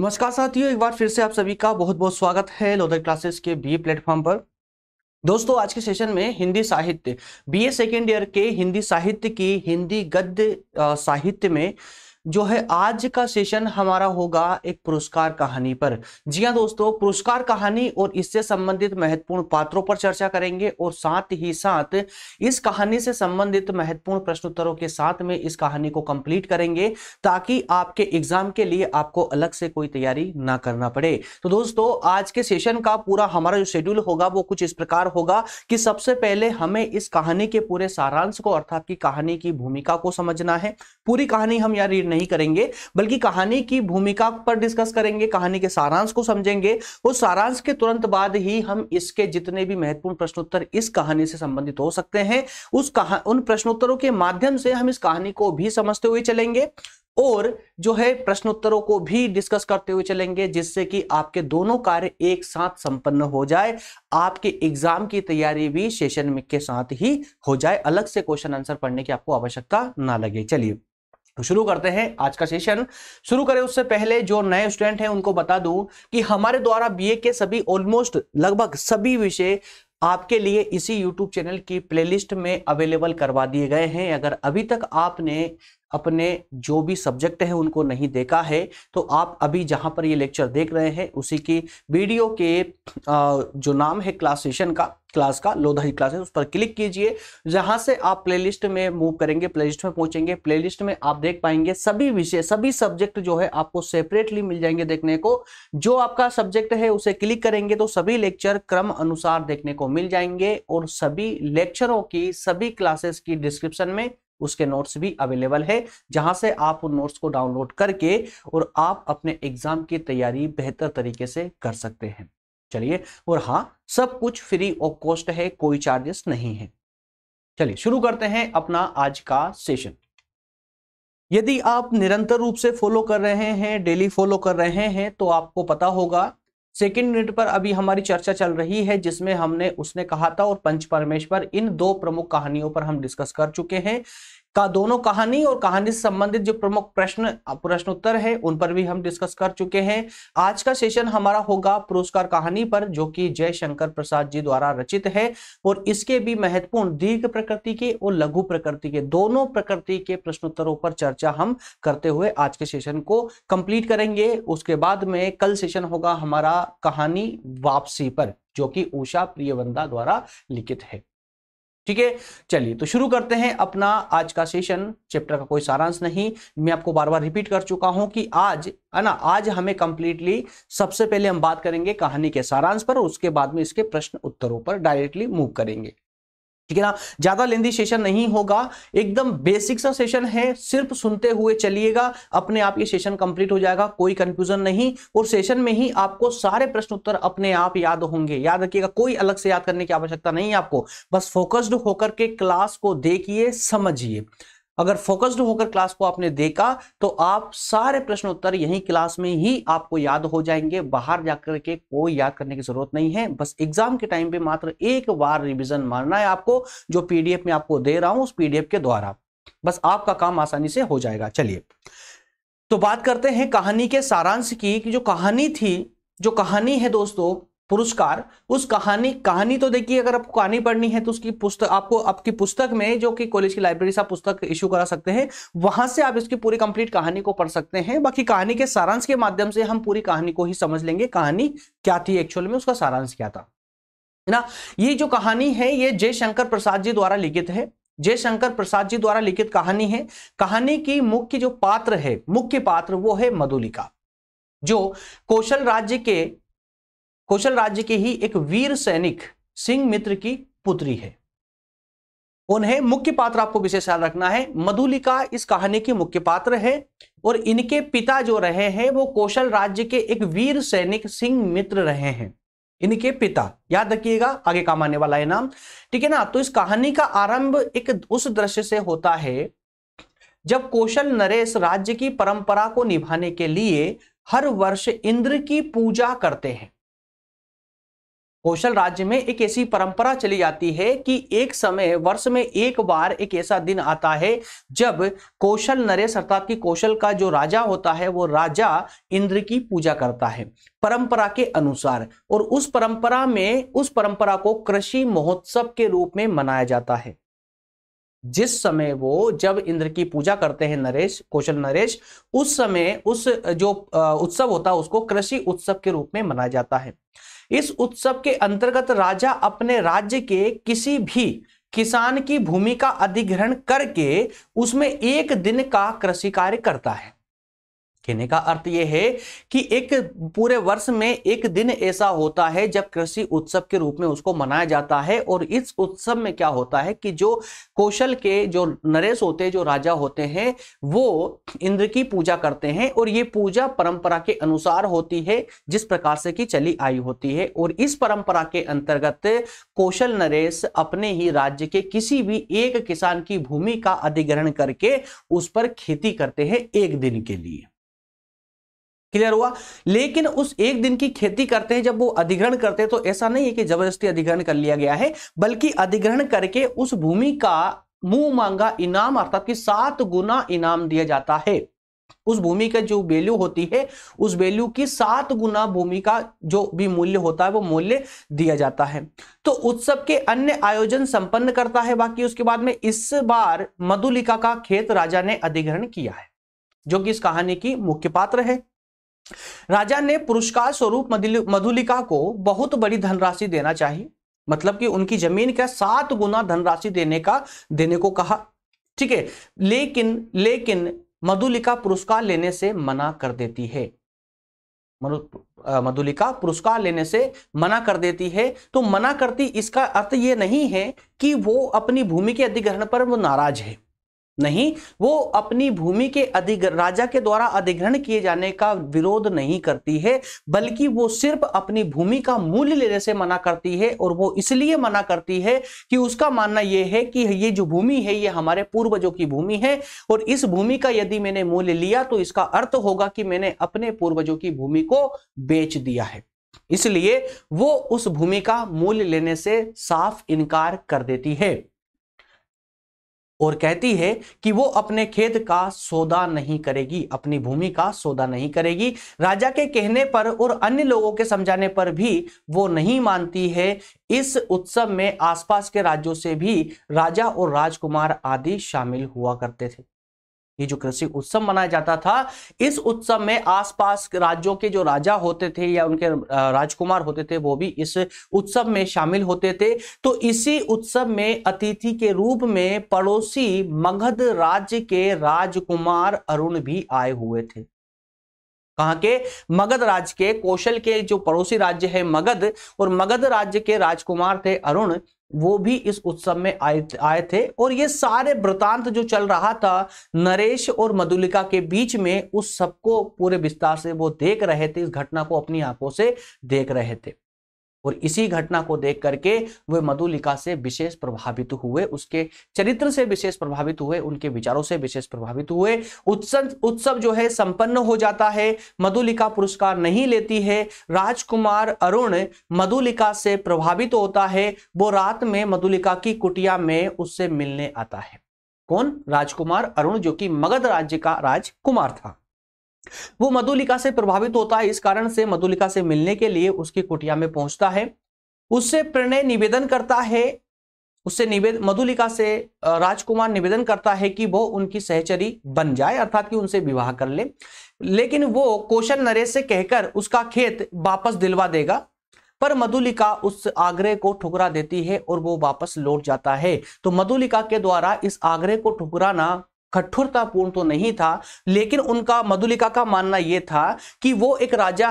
नमस्कार साथियों, एक बार फिर से आप सभी का बहुत बहुत स्वागत है लोधर क्लासेस के बीए प्लेटफॉर्म पर। दोस्तों, आज के सेशन में हिंदी साहित्य बीए सेकेंड ईयर के हिंदी साहित्य की हिंदी गद्य साहित्य में जो है आज का सेशन हमारा होगा एक पुरस्कार कहानी पर। जी हाँ दोस्तों, पुरस्कार कहानी और इससे संबंधित महत्वपूर्ण पात्रों पर चर्चा करेंगे और साथ ही साथ इस कहानी से संबंधित महत्वपूर्ण प्रश्नोत्तरों के साथ में इस कहानी को कंप्लीट करेंगे ताकि आपके एग्जाम के लिए आपको अलग से कोई तैयारी ना करना पड़े। तो दोस्तों, आज के सेशन का पूरा हमारा जो शेड्यूल होगा वो कुछ इस प्रकार होगा कि सबसे पहले हमें इस कहानी के पूरे सारांश को अर्थात की कहानी की भूमिका को समझना है। पूरी कहानी हम यहाँ रीड नहीं करेंगे बल्कि कहानी की भूमिका पर डिस्कस करेंगे, कहानी के सारांश को समझेंगे। उस सारांश के तुरंत बाद ही हम इसके जितने भी महत्वपूर्ण प्रश्नोत्तर इस कहानी से संबंधित हो सकते हैं उन प्रश्नोत्तरों के माध्यम से हम इस कहानी को भी समझते हुए चलेंगे और जो है प्रश्नोत्तरों को भी डिस्कस करते हुए चलेंगे, जिससे कि आपके दोनों कार्य एक साथ संपन्न हो जाए। आपके एग्जाम की तैयारी भी सेशन में के साथ ही हो जाए, अलग से क्वेश्चन आंसर पढ़ने की आपको आवश्यकता ना लगे। चलिए तो शुरू करते हैं आज का सेशन। शुरू करें उससे पहले जो नए स्टूडेंट हैं उनको बता दूं कि हमारे द्वारा बीए के सभी ऑलमोस्ट लगभग सभी विषय आपके लिए इसी YouTube चैनल की प्लेलिस्ट में अवेलेबल करवा दिए गए हैं। अगर अभी तक आपने अपने जो भी सब्जेक्ट है उनको नहीं देखा है तो आप अभी जहां पर ये लेक्चर देख रहे हैं उसी की वीडियो के जो नाम है क्लास का लोधाई क्लासेस, उस पर क्लिक कीजिए। जहां से आप प्लेलिस्ट में मूव करेंगे, प्लेलिस्ट में पहुंचेंगे, प्लेलिस्ट में आप देख पाएंगे सभी विषय सभी सब्जेक्ट जो है आपको सेपरेटली मिल जाएंगे देखने को। जो आपका सब्जेक्ट है उसे क्लिक करेंगे तो सभी लेक्चर क्रम अनुसार देखने को मिल जाएंगे और सभी लेक्चरों की सभी क्लासेस की डिस्क्रिप्शन में उसके नोट्स भी अवेलेबल है, जहां से आप उन नोट्स को डाउनलोड करके और आप अपने एग्जाम की तैयारी बेहतर तरीके से कर सकते हैं। चलिए, और हाँ, सब कुछ फ्री ऑफ कॉस्ट है, कोई चार्जेस नहीं है। चलिए शुरू करते हैं अपना आज का सेशन। यदि आप निरंतर रूप से फॉलो कर रहे हैं, डेली फॉलो कर रहे हैं, तो आपको पता होगा सेकेंड यूनिट पर अभी हमारी चर्चा चल रही है जिसमें हमने उसने कहा था और पंच परमेश्वर इन दो प्रमुख कहानियों पर हम डिस्कस कर चुके हैं। का दोनों कहानी और कहानी से संबंधित जो प्रमुख प्रश्नोत्तर है उन पर भी हम डिस्कस कर चुके हैं। आज का सेशन हमारा होगा पुरस्कार कहानी पर, जो कि जय शंकर प्रसाद जी द्वारा रचित है और इसके भी महत्वपूर्ण दीर्घ प्रकृति के और लघु प्रकृति के दोनों प्रकृति के प्रश्नोत्तरों पर चर्चा हम करते हुए आज के सेशन को कंप्लीट करेंगे। उसके बाद में कल सेशन होगा हमारा कहानी वापसी पर, जो कि उषा प्रियवंदा द्वारा लिखित है। ठीक है, चलिए तो शुरू करते हैं अपना आज का सेशन। चैप्टर का कोई सारांश नहीं, मैं आपको बार बार रिपीट कर चुका हूं कि आज है ना, आज हमें कंप्लीटली सबसे पहले हम बात करेंगे कहानी के सारांश पर, उसके बाद में इसके प्रश्न उत्तरों पर डायरेक्टली मूव करेंगे। ठीक है ना, ज्यादा लेंदी सेशन नहीं होगा, एकदम बेसिक सा सेशन है, सिर्फ सुनते हुए चलिएगा, अपने आप ये सेशन कंप्लीट हो जाएगा, कोई कंफ्यूजन नहीं। और सेशन में ही आपको सारे प्रश्न उत्तर अपने आप याद होंगे। याद रखिएगा, कोई अलग से याद करने की आवश्यकता नहीं है आपको, बस फोकस्ड होकर के क्लास को देखिए, समझिए। अगर फोकस्ड होकर क्लास को आपने देखा तो आप सारे प्रश्न उत्तर यही क्लास में ही आपको याद हो जाएंगे, बाहर जाकर के कोई याद करने की जरूरत नहीं है। बस एग्जाम के टाइम पे मात्र एक बार रिवीजन मारना है आपको, जो पीडीएफ में आपको दे रहा हूं उस पीडीएफ के द्वारा, बस आपका काम आसानी से हो जाएगा। चलिए तो बात करते हैं कहानी के सारांश की, कि जो कहानी थी, जो कहानी है दोस्तों पुरस्कार, उस कहानी तो देखिए, अगर आपको कहानी पढ़नी है तो उसकी पुस्तक आपको आपकी पुस्तक में, जो कि कॉलेज की लाइब्रेरी से आप पुस्तक इशू करा सकते हैं, वहां से आप इसकी पूरी कंप्लीट कहानी को पढ़ सकते हैं। बाकी कहानी के सारांश के माध्यम से हम पूरी कहानी को ही समझ लेंगे, कहानी क्या थी एक्चुअल में, उसका सारांश क्या था, है ना। ये जो कहानी है ये जय शंकर प्रसाद जी द्वारा लिखित है, जय शंकर प्रसाद जी द्वारा लिखित कहानी है। कहानी की मुख्य जो पात्र है, मुख्य पात्र वो है मधुलिका, जो कौशल राज्य के ही एक वीर सैनिक सिंह मित्र की पुत्री है। उन्हें मुख्य पात्र आपको विशेष ख्याल रखना है, मधुलिका इस कहानी की मुख्य पात्र है और इनके पिता जो रहे हैं वो कौशल राज्य के एक वीर सैनिक सिंह मित्र रहे हैं। इनके पिता, याद रखिएगा, आगे काम आने वाला है नाम। ठीक है ना। तो इस कहानी का आरंभ एक उस दृश्य से होता है जब कौशल नरेश राज्य की परंपरा को निभाने के लिए हर वर्ष इंद्र की पूजा करते हैं। कौशल राज्य में एक ऐसी परंपरा चली जाती है कि एक समय वर्ष में एक बार एक ऐसा दिन आता है जब कौशल नरेश अर्थात कि कौशल का जो राजा होता है वो राजा इंद्र की पूजा करता है परंपरा के अनुसार। और उस परंपरा को कृषि महोत्सव के रूप में मनाया जाता है। जिस समय वो जब इंद्र की पूजा करते हैं नरेश, कौशल नरेश, उस समय उस जो उत्सव होता है उसको कृषि उत्सव के रूप में मनाया जाता है। इस उत्सव के अंतर्गत राजा अपने राज्य के किसी भी किसान की भूमि का अधिग्रहण करके उसमें एक दिन का कृषि कार्य करता है। कहने का अर्थ यह है कि एक पूरे वर्ष में एक दिन ऐसा होता है जब कृषि उत्सव के रूप में उसको मनाया जाता है। और इस उत्सव में क्या होता है कि जो कौशल के जो नरेश होते हैं, जो राजा होते हैं, वो इंद्र की पूजा करते हैं और ये पूजा परंपरा के अनुसार होती है जिस प्रकार से की चली आई होती है। और इस परंपरा के अंतर्गत कौशल नरेश अपने ही राज्य के किसी भी एक किसान की भूमि का अधिग्रहण करके उस पर खेती करते हैं एक दिन के लिए। क्लियर हुआ? लेकिन उस एक दिन की खेती करते हैं, जब वो अधिग्रहण करते हैं तो ऐसा नहीं है कि जबरदस्ती अधिग्रहण कर लिया गया है, बल्कि अधिग्रहण करके उस भूमि का मुंह मांगा इनाम अर्थात कि 7 गुना इनाम दिया जाता है। उस भूमि का जो वैल्यू होती है उस वैल्यू की 7 गुना भूमि का जो भी मूल्य होता है वो मूल्य दिया जाता है। तो उत्सव के अन्य आयोजन संपन्न करता है। बाकी उसके बाद में इस बार मधुलिका का खेत राजा ने अधिग्रहण किया है, जो कि इस कहानी की मुख्य पात्र है। राजा ने पुरस्कार स्वरूप मधुलिका को बहुत बड़ी धनराशि देना चाहिए, मतलब कि उनकी जमीन का 7 गुना धनराशि देने को कहा। ठीक है, लेकिन मधुलिका पुरस्कार लेने से मना कर देती है। मधुलिका पुरस्कार लेने से मना कर देती है। तो मना करती इसका अर्थ यह नहीं है कि वो अपनी भूमि के अधिग्रहण पर वो नाराज है, नहीं, वो अपनी भूमि के राजा के द्वारा अधिग्रहण किए जाने का विरोध नहीं करती है, बल्कि वो सिर्फ अपनी भूमि का मूल्य लेने से मना करती है। और वो इसलिए मना करती है कि उसका मानना यह है कि ये जो भूमि है ये हमारे पूर्वजों की भूमि है और इस भूमि का यदि मैंने मूल्य लिया तो इसका अर्थ होगा कि मैंने अपने पूर्वजों की भूमि को बेच दिया है। इसलिए वो उस भूमि का मूल्य लेने से साफ इनकार कर देती है और कहती है कि वो अपने खेत का सौदा नहीं करेगी, अपनी भूमि का सौदा नहीं करेगी। राजा के कहने पर और अन्य लोगों के समझाने पर भी वो नहीं मानती है। इस उत्सव में आसपास के राज्यों से भी राजा और राजकुमार आदि शामिल हुआ करते थे। ये जो कृषि उत्सव मनाया जाता था, इस उत्सव में आसपास राज्यों के जो राजा होते थे या उनके राजकुमार होते थे वो भी इस उत्सव में शामिल होते थे। तो इसी उत्सव में अतिथि के रूप में पड़ोसी मगध राज्य के राजकुमार अरुण भी आए हुए थे। कहां के? मगध राज्य के, कौशल के जो पड़ोसी राज्य है मगध, और मगध राज्य के राजकुमार थे अरुण, वो भी इस उत्सव में आए थे। और ये सारे वृतांत जो चल रहा था नरेश और मधुलिका के बीच में, उस सबको पूरे विस्तार से वो देख रहे थे, इस घटना को अपनी आंखों से देख रहे थे। और इसी घटना को देख करके वे मधुलिका से विशेष प्रभावित हुए, उसके चरित्र से विशेष प्रभावित हुए, उनके विचारों से विशेष प्रभावित हुए। उत्सव जो है संपन्न हो जाता है, मधुलिका पुरस्कार नहीं लेती है। राजकुमार अरुण मधुलिका से प्रभावित होता है। वो रात में मधुलिका की कुटिया में उससे मिलने आता है। कौन? राजकुमार अरुण, जो कि मगध राज्य का राजकुमार था। वो मधुलिका से प्रभावित होता है, इस कारण से मधुलिका से मिलने के लिए उसकी कुटिया में पहुंचता है। उससे प्रणय निवेदन करता है, मधुलिका से राजकुमार निवेदन करता है कि वो उनकी सहचरी बन जाए, अर्थात कि उनसे विवाह कर ले। लेकिन वो कौशल नरेश से कहकर उसका खेत वापस दिलवा देगा, पर मधुलिका उस आग्रह को ठुकरा देती है और वो वापस लौट जाता है। तो मधुलिका के द्वारा इस आग्रह को ठुकराना कठोरतापूर्ण तो नहीं था, लेकिन उनका, मधुलिका का मानना यह था कि वो एक राजा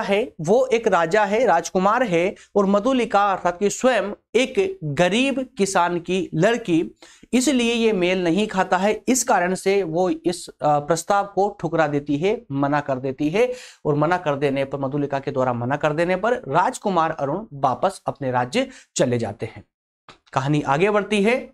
है, राजकुमार है, और मधुलिका अर्थात कि स्वयं एक गरीब किसान की लड़की, इसलिए ये मेल नहीं खाता है। इस कारण से वो इस प्रस्ताव को ठुकरा देती है, मना कर देती है। और मना कर देने पर, मधुलिका के द्वारा मना कर देने पर, राजकुमार अरुण वापस अपने राज्य चले जाते हैं। कहानी आगे बढ़ती है।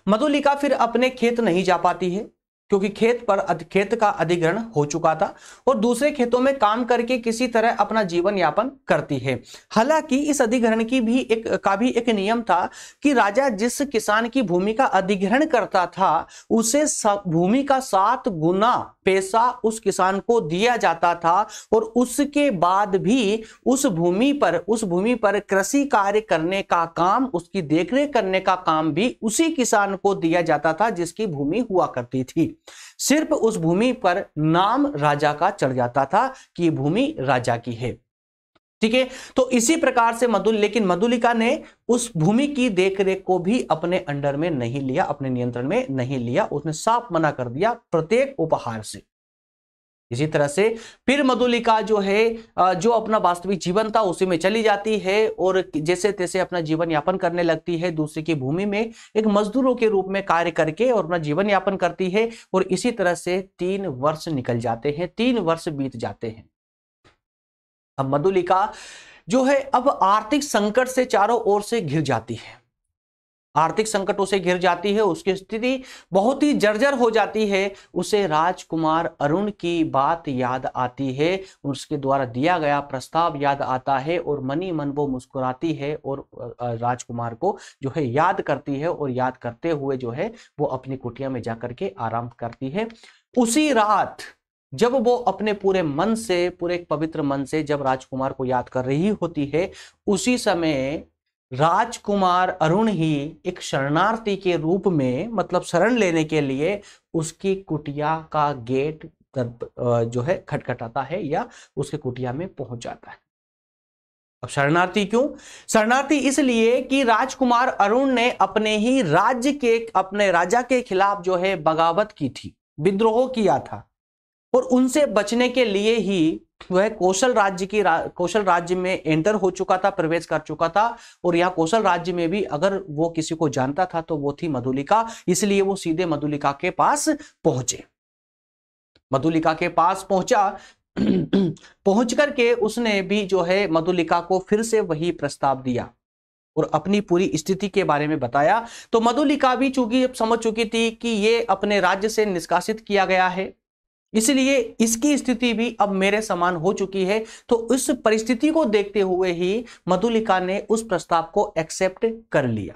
मधुलिका फिर अपने खेत नहीं जा पाती है, क्योंकि खेत का अधिग्रहण हो चुका था और दूसरे खेतों में काम करके किसी तरह अपना जीवन यापन करती है। हालांकि इस अधिग्रहण की भी एक नियम था कि राजा जिस किसान की भूमि का अधिग्रहण करता था उसे भूमि का 7 गुना पैसा उस किसान को दिया जाता था और उसके बाद भी उस भूमि पर कृषि कार्य करने का काम, उसकी देखरेख करने का काम भी उसी किसान को दिया जाता था जिसकी भूमि हुआ करती थी। सिर्फ उस भूमि पर नाम राजा का चढ़ जाता था कि भूमि राजा की है। ठीक है, तो इसी प्रकार से लेकिन मधुलिका ने उस भूमि की देखरेख को भी अपने अंडर में नहीं लिया, अपने नियंत्रण में नहीं लिया। उसने साफ मना कर दिया प्रत्येक उपहार से। इसी तरह से फिर मधुलिका जो है जो अपना वास्तविक जीवन था उसी में चली जाती है और जैसे तैसे अपना जीवन यापन करने लगती है। दूसरे की भूमि में एक मजदूरों के रूप में कार्य करके और अपना जीवन यापन करती है और इसी तरह से 3 वर्ष निकल जाते हैं, 3 वर्ष बीत जाते हैं। अब मधुलिका जो है अब आर्थिक संकट से चारों ओर से घिर जाती है, आर्थिक संकटों से घिर जाती है, उसकी स्थिति बहुत ही जर्जर हो जाती है। उसे राजकुमार अरुण की बात याद आती है, उसके द्वारा दिया गया प्रस्ताव याद आता है और मनी मन वो मुस्कुराती है और राजकुमार को जो है याद करती है और याद करते हुए जो है वो अपनी कुटिया में जाकर के आराम करती है। उसी रात जब वो अपने पूरे मन से, पूरे पवित्र मन से जब राजकुमार को याद कर रही होती है, उसी समय राजकुमार अरुण ही एक शरणार्थी के रूप में, मतलब शरण लेने के लिए उसकी कुटिया का गेट जो है खटखटाता है या उसके कुटिया में पहुंच जाता है। अब शरणार्थी क्यों? शरणार्थी इसलिए कि राजकुमार अरुण ने अपने राजा के खिलाफ जो है बगावत की थी, विद्रोह किया था और उनसे बचने के लिए ही वह कौशल राज्य में एंटर हो चुका था, प्रवेश कर चुका था। और यह कौशल राज्य में भी अगर वो किसी को जानता था तो वो थी मधुलिका, इसलिए वो सीधे मधुलिका के पास पहुंचे। मधुलिका के पास पहुंचा पहुंच करके उसने भी जो है मधुलिका को फिर से वही प्रस्ताव दिया और अपनी पूरी स्थिति के बारे में बताया। तो मधुलिका भी चूंकि समझ चुकी थी कि ये अपने राज्य से निष्कासित किया गया है, इसलिए इसकी स्थिति भी अब मेरे समान हो चुकी है। तो उस परिस्थिति को देखते हुए ही मधुलिका ने उस प्रस्ताव को एक्सेप्ट कर लिया।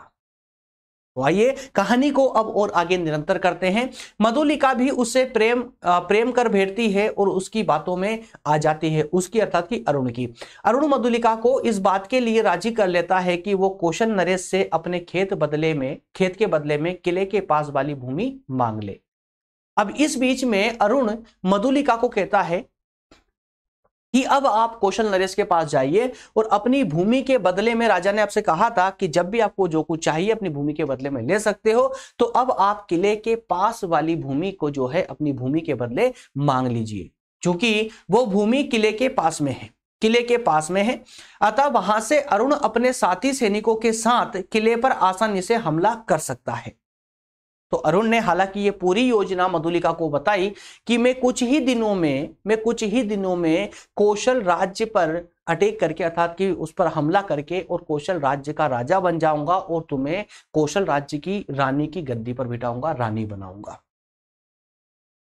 तो आइए कहानी को अब और आगे निरंतर करते हैं। मधुलिका भी उससे प्रेम कर बैठती है और उसकी बातों में आ जाती है, उसकी अर्थात की अरुण की। अरुण मधुलिका को इस बात के लिए राजी कर लेता है कि वो कौशल नरेश से अपने खेत के बदले में किले के पास वाली भूमि मांग ले। अब इस बीच में अरुण मधुलिका को कहता है कि अब आप कौशल नरेश के पास जाइए और अपनी भूमि के बदले में, राजा ने आपसे कहा था कि जब भी आपको जो कुछ चाहिए अपनी भूमि के बदले में ले सकते हो, तो अब आप किले के पास वाली भूमि को जो है अपनी भूमि के बदले मांग लीजिए, क्योंकि वो भूमि किले के पास में है। अतः वहां से अरुण अपने साथी सैनिकों के साथ किले पर आसानी से हमला कर सकता है। तो अरुण ने हालांकि ये पूरी योजना मधुलिका को बताई कि मैं कुछ ही दिनों में कौशल राज्य पर अटैक करके, अर्थात कि उस पर हमला करके और कौशल राज्य का राजा बन जाऊंगा और तुम्हें कौशल राज्य की रानी की गद्दी पर बिठाऊंगा, रानी बनाऊंगा।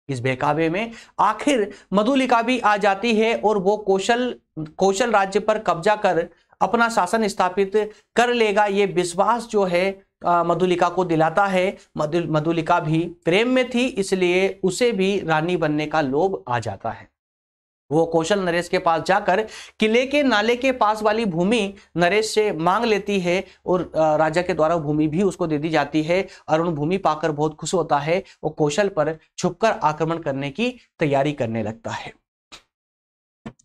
इस बहकावे में आखिर मधुलिका भी आ जाती है और वो कौशल राज्य पर कब्जा कर अपना शासन स्थापित कर लेगा, ये विश्वास जो है मधुलिका को दिलाता है। मधुलिका भी प्रेम में थी, इसलिए उसे भी रानी बनने का लोभ आ जाता है। वो कौशल नरेश के पास जाकर किले के नाले के पास वाली भूमि नरेश से मांग लेती है और राजा के द्वारा भूमि भी उसको दे दी जाती है। अरुण भूमि पाकर बहुत खुश होता है और कौशल पर छुपकर आक्रमण करने की तैयारी करने लगता है।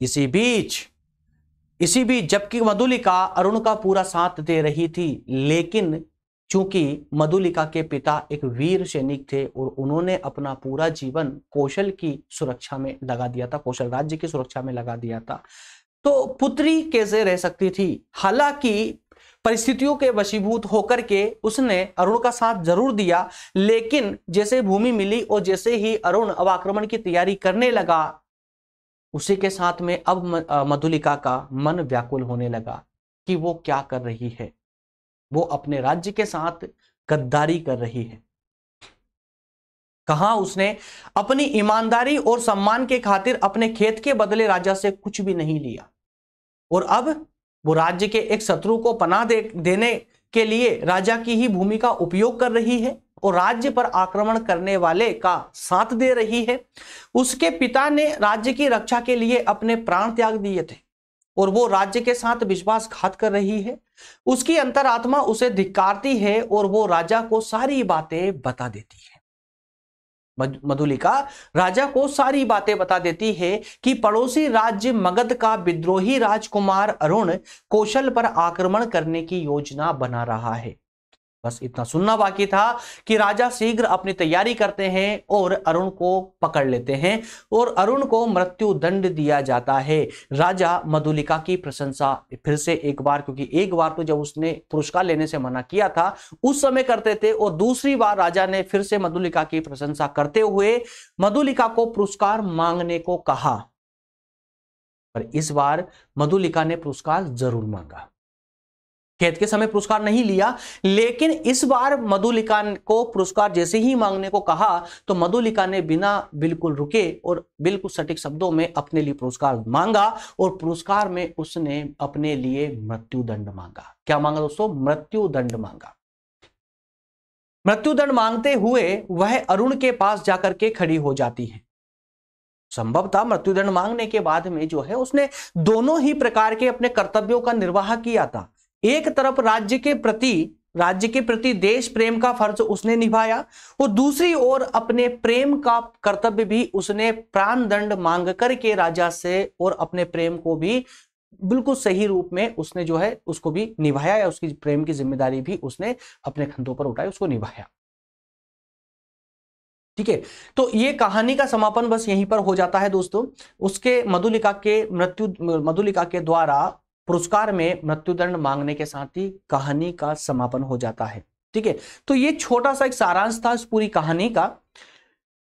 इसी बीच जबकि मधुलिका अरुण का पूरा साथ दे रही थी, लेकिन चूंकि मधुलिका के पिता एक वीर सैनिक थे और उन्होंने अपना पूरा जीवन कौशल की सुरक्षा में लगा दिया था, कौशल राज्य की सुरक्षा में लगा दिया था, तो पुत्री कैसे रह सकती थी। हालांकि परिस्थितियों के वशीभूत होकर के उसने अरुण का साथ जरूर दिया, लेकिन जैसे भूमि मिली और जैसे ही अरुण अब आक्रमण की तैयारी करने लगा, उसी के साथ में अब मधुलिका का मन व्याकुल होने लगा कि वो क्या कर रही है। वो अपने राज्य के साथ गद्दारी कर रही है। कहां उसने अपनी ईमानदारी और सम्मान के खातिर अपने खेत के बदले राजा से कुछ भी नहीं लिया, और अब वो राज्य के एक शत्रु को पनाह देने के लिए राजा की ही भूमि का उपयोग कर रही है और राज्य पर आक्रमण करने वाले का साथ दे रही है। उसके पिता ने राज्य की रक्षा के लिए अपने प्राण त्याग दिए थे और वो राज्य के साथ विश्वासघात कर रही है। उसकी अंतरात्मा उसे धिक्कारती है और वो राजा को सारी बातें बता देती है। मधुलिका राजा को सारी बातें बता देती है कि पड़ोसी राज्य मगध का विद्रोही राजकुमार अरुण कौशल पर आक्रमण करने की योजना बना रहा है। बस इतना सुनना बाकी था कि राजा शीघ्र अपनी तैयारी करते हैं और अरुण को पकड़ लेते हैं और अरुण को मृत्यु दंड दिया जाता है। राजा मधुलिका की प्रशंसा फिर से एक बार, क्योंकि एक बार तो जब उसने पुरस्कार लेने से मना किया था उस समय करते थे, और दूसरी बार राजा ने फिर से मधुलिका की प्रशंसा करते हुए मधुलिका को पुरस्कार मांगने को कहा। पर इस बार मधुलिका ने पुरस्कार जरूर मांगा। खेत के समय पुरस्कार नहीं लिया, लेकिन इस बार मधुलिका को पुरस्कार जैसे ही मांगने को कहा तो मधुलिका ने बिना बिल्कुल रुके और बिल्कुल सटीक शब्दों में अपने लिए पुरस्कार मांगा, और पुरस्कार में उसने अपने लिए मृत्युदंड मांगा। क्या मांगा दोस्तों? मृत्युदंड मांगा। मृत्युदंड मांगते हुए वह अरुण के पास जाकर के खड़ी हो जाती है। संभवतः मृत्युदंड मांगने के बाद में जो है उसने दोनों ही प्रकार के अपने कर्तव्यों का निर्वाह किया था। एक तरफ राज्य के प्रति देश प्रेम का फर्ज उसने निभाया, और दूसरी ओर अपने प्रेम का कर्तव्य भी उसने प्राण दंड मांग करके राजा से और अपने प्रेम को भी बिल्कुल सही रूप में उसने जो है उसको भी निभाया, या उसकी प्रेम की जिम्मेदारी भी उसने अपने कंधों पर उठाई, उसको निभाया। ठीक है, तो ये कहानी का समापन बस यहीं पर हो जाता है दोस्तों। उसके मधुलिका के द्वारा पुरस्कार में मृत्युदंड मांगने के साथ ही कहानी का समापन हो जाता है। ठीक है, तो ये छोटा सा एक सारांश था इस पूरी कहानी का।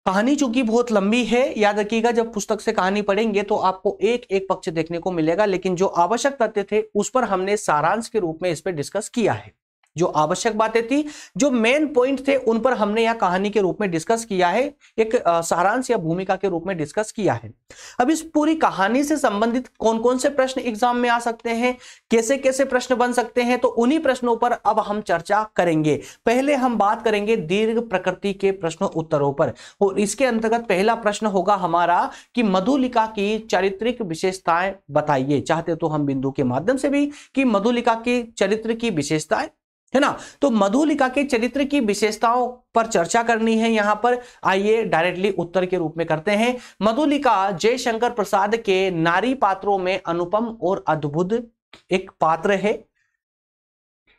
कहानी चूंकि बहुत लंबी है, याद रखिएगा जब पुस्तक से कहानी पढ़ेंगे तो आपको एक एक पक्ष देखने को मिलेगा, लेकिन जो आवश्यक तथ्य थे उस पर हमने सारांश के रूप में इस पर डिस्कस किया है। जो आवश्यक बातें थी, जो मेन पॉइंट थे, उन पर हमने यह कहानी के रूप में डिस्कस किया है, एक सारांश या भूमिका के रूप में डिस्कस किया है। अब इस पूरी कहानी से संबंधित कौन कौन से प्रश्न एग्जाम में आ सकते हैं, कैसे कैसे प्रश्न बन सकते हैं, तो उन्हीं प्रश्नों पर अब हम चर्चा करेंगे। पहले हम बात करेंगे दीर्घ प्रकृति के प्रश्नों उत्तरों पर, और इसके अंतर्गत पहला प्रश्न होगा हमारा कि मधुलिका की चारित्रिक विशेषताएं बताइए। चाहते तो हम बिंदु के माध्यम से भी कि मधुलिका के चरित्र की विशेषताएं, है ना, तो मधुलिका के चरित्र की विशेषताओं पर चर्चा करनी है। यहां पर आइए डायरेक्टली उत्तर के रूप में करते हैं। मधुलिका जयशंकर प्रसाद के नारी पात्रों में अनुपम और अद्भुत एक पात्र है,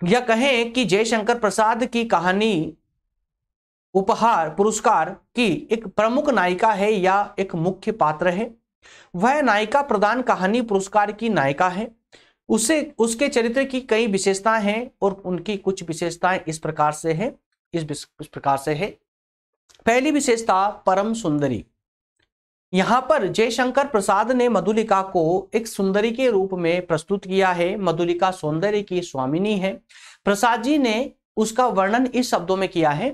या कहें कि जयशंकर प्रसाद की कहानी उपहार पुरस्कार की एक प्रमुख नायिका है या एक मुख्य पात्र है। वह नायिका प्रदान कहानी पुरस्कार की नायिका है। उसके चरित्र की कई विशेषताएं हैं और उनकी कुछ विशेषताएं इस प्रकार से है। पहली विशेषता परम सुंदरी। यहां पर जयशंकर प्रसाद ने मधुलिका को एक सुंदरी के रूप में प्रस्तुत किया है। मधुलिका सौंदर्य की स्वामिनी है। प्रसाद जी ने उसका वर्णन इस शब्दों में किया है।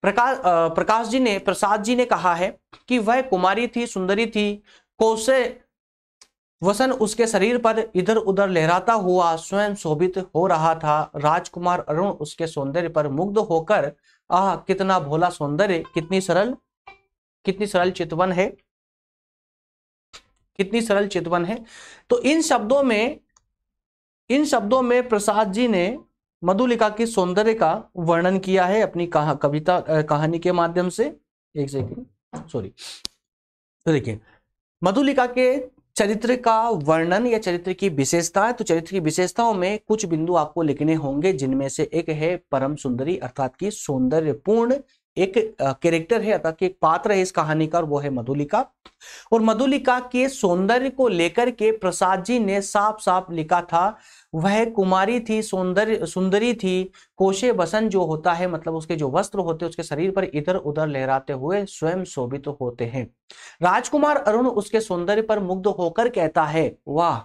प्रसाद जी ने कहा है कि वह कुमारी थी, सुंदरी थी, कोसे वसन उसके शरीर पर इधर उधर लहराता हुआ स्वयं शोभित हो रहा था। राजकुमार अरुण उसके सौंदर्य पर मुग्ध होकर, आह कितना भोला सौंदर्य, कितनी सरल चितवन है, कितनी सरल चितवन है। तो इन शब्दों में प्रसाद जी ने मधुलिका की सौंदर्य का वर्णन किया है अपनी कहानी के माध्यम से। एक सेकंड, सॉरी। तो देखिए, मधुलिका के चरित्र का वर्णन या चरित्र की विशेषता है। तो चरित्र की विशेषताओं में कुछ बिंदु आपको लिखने होंगे, जिनमें से एक है परम सुंदरी, अर्थात की सौंदर्यपूर्ण एक कैरेक्टर है, अर्थात कि एक पात्र है इस कहानी का, और वो है मधुलिका। और मधुलिका के सौंदर्य को लेकर के प्रसाद जी ने साफ साफ लिखा था, वह कुमारी थी, सुंदरी थी, कोशे बसन जो होता है, मतलब उसके जो वस्त्र होते हैं उसके शरीर पर इधर उधर लहराते हुए स्वयं शोभित होते हैं। राजकुमार अरुण उसके सौंदर्य पर मुग्ध होकर कहता है, वाह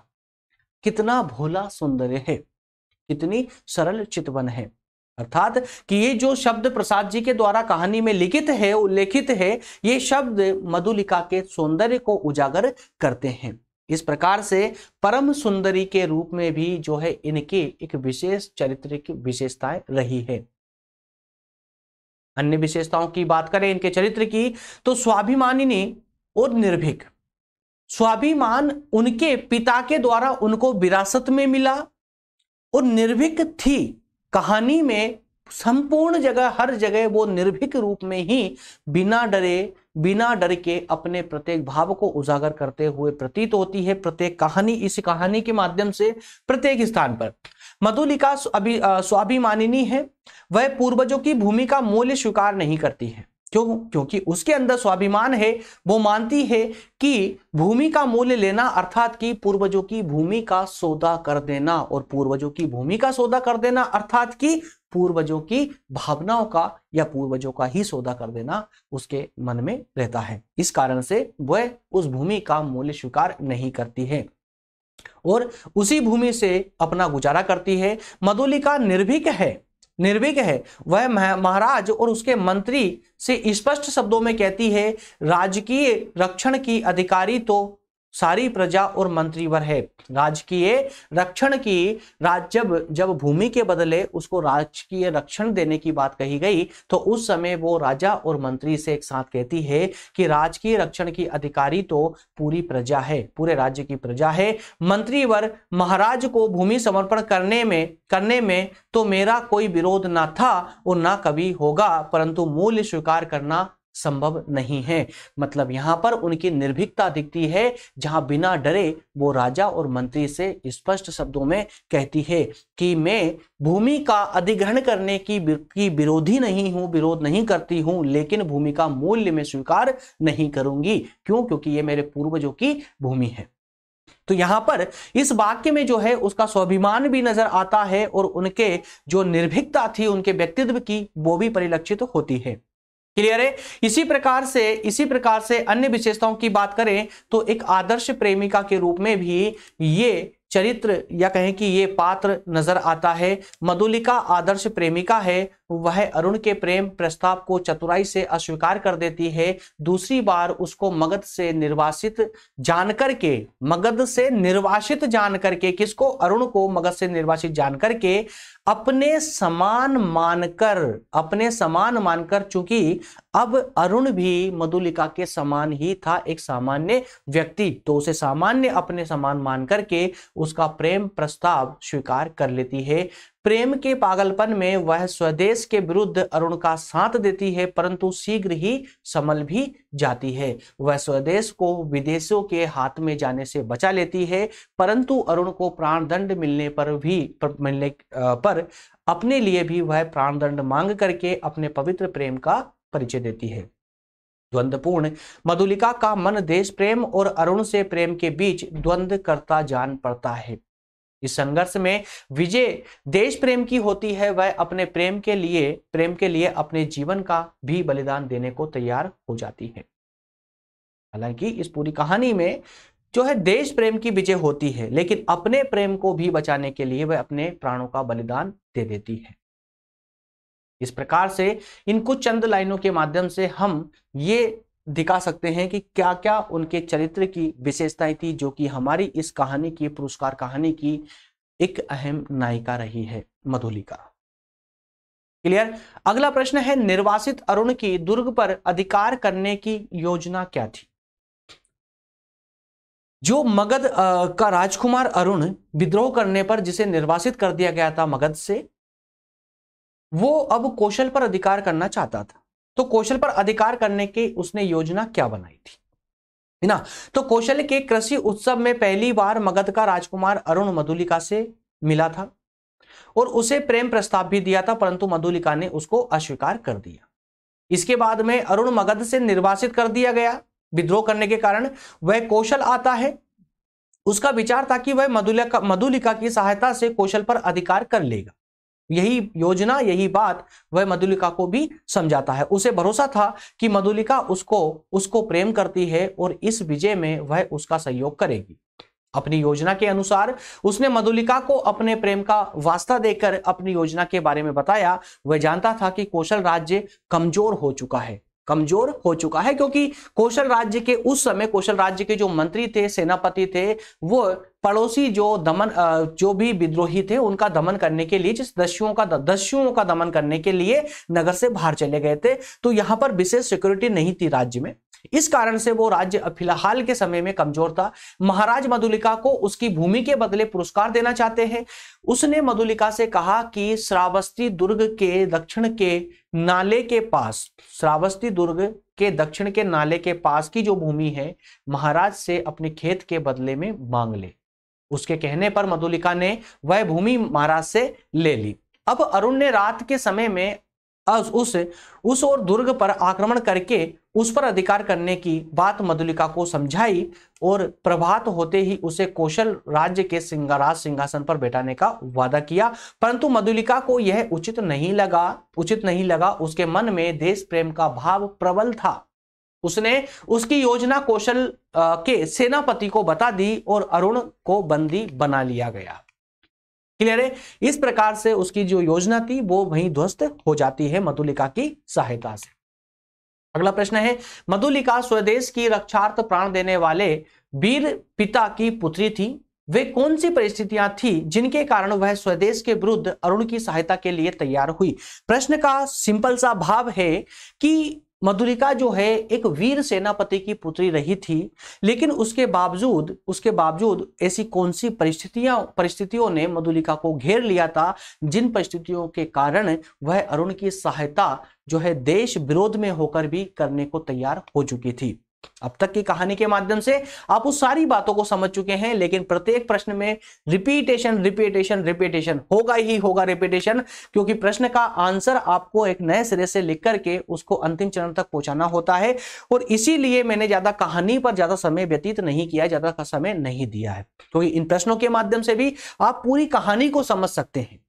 कितना भोला सौंदर्य है, कितनी सरल चितवन है। अर्थात कि ये जो शब्द प्रसाद जी के द्वारा कहानी में लिखित है, उल्लेखित है, ये शब्द मधुलिका के सौंदर्य को उजागर करते हैं। इस प्रकार से परम सुंदरी के रूप में भी जो है इनकी एक विशेष चारित्रिक विशेषताएं रही है। अन्य विशेषताओं की बात करें इनके चरित्र की, तो स्वाभिमानिनी और निर्भीक। स्वाभिमान उनके पिता के द्वारा उनको विरासत में मिला और निर्भीक थी। कहानी में संपूर्ण जगह, हर जगह वो निर्भीक रूप में ही बिना डरे, बिना डर के अपने प्रत्येक भाव को उजागर करते हुए प्रतीत होती है। प्रत्येक कहानी, इस कहानी के माध्यम से प्रत्येक स्थान पर मधुलिका स्वाभिमानिनी है। वह पूर्वजों की भूमिका मूल्य स्वीकार नहीं करती है। क्यों? क्योंकि उसके अंदर स्वाभिमान है। वो मानती है कि भूमि का मूल्य लेना अर्थात कि पूर्वजों की भूमि का सौदा कर देना, और पूर्वजों की भूमि का सौदा कर देना अर्थात कि पूर्वजों की भावनाओं का या पूर्वजों का ही सौदा कर देना उसके मन में रहता है। इस कारण से वह उस भूमि का मूल्य स्वीकार नहीं करती है और उसी भूमि से अपना गुजारा करती है। मधुलिका निर्भीक है। वह महाराज और उसके मंत्री से स्पष्ट शब्दों में कहती है, राजकीय रक्षण की अधिकारी तो सारी प्रजा और मंत्रीवर है। राजकीय रक्षण की, जब भूमि के बदले उसको राजकीय रक्षण देने की बात कही गई, तो उस समय वो राजा और मंत्री से एक साथ कहती है कि राजकीय रक्षण की अधिकारी तो पूरी प्रजा है, पूरे राज्य की प्रजा है। मंत्रीवर महाराज को भूमि समर्पण करने में तो मेरा कोई विरोध ना था और ना कभी होगा, परंतु मूल्य स्वीकार करना संभव नहीं है। मतलब यहां पर उनकी निर्भीकता दिखती है, जहां बिना डरे वो राजा और मंत्री से स्पष्ट शब्दों में कहती है कि मैं भूमि का अधिग्रहण करने की विरोधी नहीं हूं, विरोध नहीं करती हूं, लेकिन भूमि का मूल्य में स्वीकार नहीं करूंगी। क्यों? क्योंकि ये मेरे पूर्वजों की भूमि है। तो यहां पर इस वाक्य में जो है उसका स्वाभिमान भी नजर आता है और उनके जो निर्भीकता थी उनके व्यक्तित्व की, वो भी परिलक्षित होती है। क्लियर है? इसी प्रकार से अन्य विशेषताओं की बात करें तो एक आदर्श प्रेमिका के रूप में भी ये चरित्र या कहें कि ये पात्र नजर आता है। मधुलिका आदर्श प्रेमिका है। वह अरुण के प्रेम प्रस्ताव को चतुराई से अस्वीकार कर देती है। दूसरी बार उसको मगध से निर्वासित जान करके किसको? अरुण को मगध से निर्वासित जान करके अपने समान मानकर, चूंकि अब अरुण भी मधुलिका के समान ही था, एक सामान्य व्यक्ति, तो उसे सामान्य अपने समान मान करके उसका प्रेम प्रस्ताव स्वीकार कर लेती है। प्रेम के पागलपन में वह स्वदेश के विरुद्ध अरुण का साथ देती है, परंतु शीघ्र ही संभल भी जाती है। वह स्वदेश को विदेशों के हाथ में जाने से बचा लेती है, परंतु अरुण को प्राणदंड मिलने पर अपने लिए भी वह प्राणदंड मांग करके अपने पवित्र प्रेम का परिचय देती है। द्वंद्वपूर्ण मधुलिका का मन देश प्रेम और अरुण से प्रेम के बीच द्वंद्व करता जान पड़ता है। इस संघर्ष में विजय देश प्रेम की होती है। वह अपने प्रेम के लिए अपने जीवन का भी बलिदान देने को तैयार हो जाती है। हालांकि इस पूरी कहानी में जो है देश प्रेम की विजय होती है, लेकिन अपने प्रेम को भी बचाने के लिए वह अपने प्राणों का बलिदान दे देती है। इस प्रकार से इन कुछ चंद लाइनों के माध्यम से हम ये दिखा सकते हैं कि क्या क्या उनके चरित्र की विशेषताएं थी, जो कि हमारी इस कहानी की, पुरस्कार कहानी की एक अहम नायिका रही है मधुलिका। क्लियर? अगला प्रश्न है, निर्वासित अरुण की दुर्ग पर अधिकार करने की योजना क्या थी? जो मगध का राजकुमार अरुण विद्रोह करने पर जिसे निर्वासित कर दिया गया था मगध से, वो अब कौशल पर अधिकार करना चाहता था। तो कौशल पर अधिकार करने की उसने योजना क्या बनाई थी, है ना? तो कौशल के कृषि उत्सव में पहली बार मगध का राजकुमार अरुण मधुलिका से मिला था और उसे प्रेम प्रस्ताव भी दिया था, परंतु मधुलिका ने उसको अस्वीकार कर दिया। इसके बाद में अरुण मगध से निर्वासित कर दिया गया विद्रोह करने के कारण। वह कौशल आता है, उसका विचार था कि वह मधुलिका की सहायता से कौशल पर अधिकार कर लेगा। यही योजना, यही बात वह मधुलिका को भी समझाता है। उसे भरोसा था कि मधुलिका उसको प्रेम करती है और इस विजय में वह उसका सहयोग करेगी। अपनी योजना के अनुसार उसने मधुलिका को अपने प्रेम का वास्ता देकर अपनी योजना के बारे में बताया। वह जानता था कि कौशल राज्य कमजोर हो चुका है, कमजोर हो चुका है, क्योंकि कौशल राज्य के उस समय कौशल राज्य के जो मंत्री थे, सेनापति थे, वो पड़ोसी जो भी विद्रोही थे उनका दमन करने के लिए, जिस दस्युओं का दमन करने के लिए नगर से बाहर चले गए थे। तो यहां पर विशेष सिक्योरिटी नहीं थी राज्य में, इस कारण से वो राज्य फिलहाल के समय में कमजोर था। महाराज मधुलिका को उसकी भूमि के बदले पुरस्कार देना चाहते हैं। उसने मधुलिका से कहा कि श्रावस्ती दुर्ग के दक्षिण के नाले के पास, श्रावस्ती दुर्ग के दक्षिण के नाले के पास की जो भूमि है, महाराज से अपने खेत के बदले में मांग ले। उसके कहने पर मधुलिका ने वह भूमि महाराज से ले ली। अब अरुण ने रात के समय में उस और दुर्ग पर आक्रमण करके उस पर अधिकार करने की बात मधुलिका को समझाई और प्रभात होते ही उसे कौशल राज्य के सिंहासन पर बैठाने का वादा किया। परंतु मधुलिका को यह उचित नहीं लगा। उसके मन में देश प्रेम का भाव प्रबल था। उसने उसकी योजना कौशल के सेनापति को बता दी और अरुण को बंदी बना लिया गया। क्लियर है? इस प्रकार से उसकी जो योजना थी वो वहीं ध्वस्त हो जाती है मधुलिका की सहायता से। अगला प्रश्न है, मधुलिका स्वदेश की रक्षार्थ प्राण देने वाले वीर पिता की पुत्री थी। वे कौन सी परिस्थितियां थी जिनके कारण वह स्वदेश के विरुद्ध अरुण की सहायता के लिए तैयार हुई? प्रश्न का सिंपल सा भाव है कि मधुलिका जो है एक वीर सेनापति की पुत्री रही थी, लेकिन उसके बावजूद ऐसी कौन सी परिस्थितियों ने मधुलिका को घेर लिया था जिन परिस्थितियों के कारण वह अरुण की सहायता जो है देश विरोध में होकर भी करने को तैयार हो चुकी थी। अब तक की कहानी के माध्यम से आप उस सारी बातों को समझ चुके हैं, लेकिन प्रत्येक प्रश्न में रिपीटेशन होगा ही होगा, रिपीटेशन, क्योंकि प्रश्न का आंसर आपको एक नए सिरे से लिख करके उसको अंतिम चरण तक पहुंचाना होता है। और इसीलिए मैंने ज्यादा कहानी पर ज्यादा समय व्यतीत नहीं किया, ज्यादा समय नहीं दिया है, क्योंकि इन प्रश्नों के माध्यम से भी आप पूरी कहानी को समझ सकते हैं।